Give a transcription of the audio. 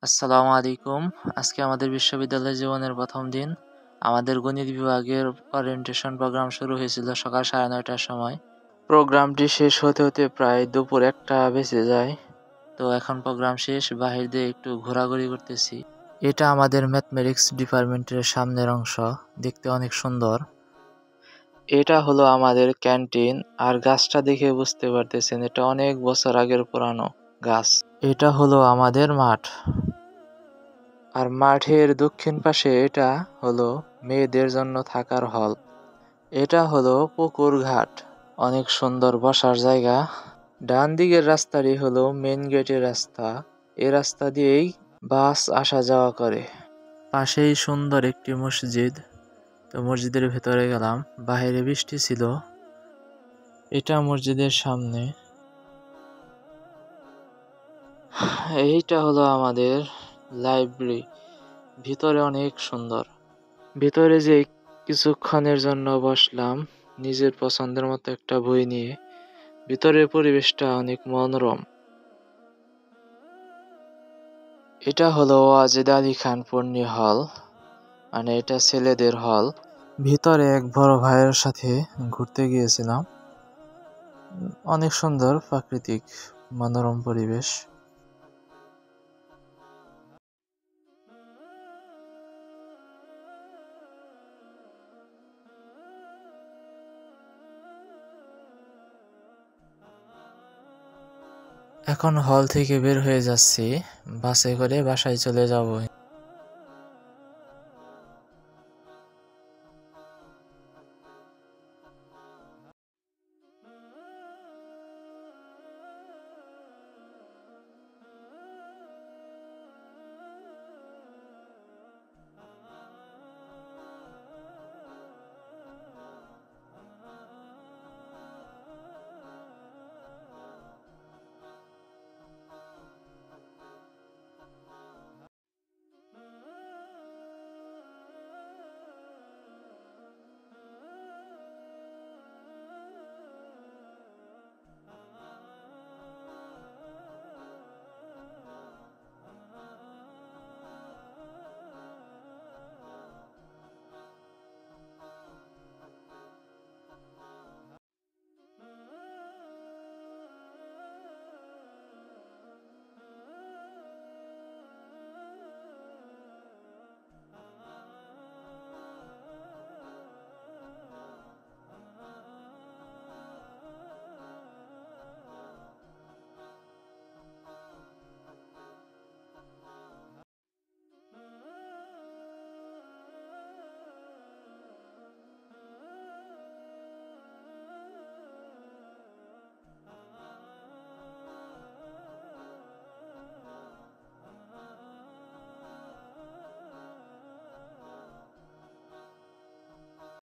আসসালামু আলাইকুম। আজকে আমাদের বিশ্ববিদ্যালয় জীবনের ১ম দিন। আমাদের গণিত বিভাগের ওরিয়েন্টেশন প্রোগ্রাম শুরু হয়েছিল সকাল ৯:৩০টার সময়। প্রোগ্রামটি শেষ হতে হতে প্রায় দুপুর ১টা বেজে যায়। তো এখন প্রোগ্রাম শেষ, বাহির দিয়ে একটু ঘোরাঘুরি করতেছি। এটা আমাদের ম্যাথমেটিক্স ডিপার্টমেন্টের সামনের অংশ, দেখতে অনেক সুন্দর। এটা হলো আমাদের ক্যান্টিন, আর গাছটা দেখে বুঝতে পারতেছেন এটা অনেক বছর আগের পুরানো গাছ। এটা হলো আমাদের মাঠ। আর মাঠের দক্ষিণ পাশে এটা হলো মেয়েদের জন্য থাকার হল। এটা হলো পুকুর ঘাট, অনেক সুন্দর বসার জায়গা। ডান দিকের রাস্তাটি হলো মেন গেটের রাস্তা, এই রাস্তা দিয়েই বাস আসা যাওয়া করে। পাশেই সুন্দর একটি মসজিদ। তো মসজিদের ভেতরে গেলাম, বাইরে বৃষ্টি ছিল। এটা মসজিদের সামনে। এইটা হলো আমাদের লাইব্রেরি, ভিতরে অনেক সুন্দর। ভিতরে যে কিছুক্ষণের জন্য বসলাম নিজের পছন্দের মতো একটা বই নিয়ে। ভিতরের পরিবেশটা অনেক মনোরম। এটা হলো ওয়াজেদ আলী খান পন্নী হল, মানে এটা ছেলেদের হল। ভিতরে এক বড় ভাইয়ের সাথে ঘুরতে গিয়েছিলাম। অনেক সুন্দর প্রাকৃতিক মনোরম পরিবেশ। এখন হল থেকে বের হয়ে যাচ্ছি, বাসে করে বাসায় চলে যাব।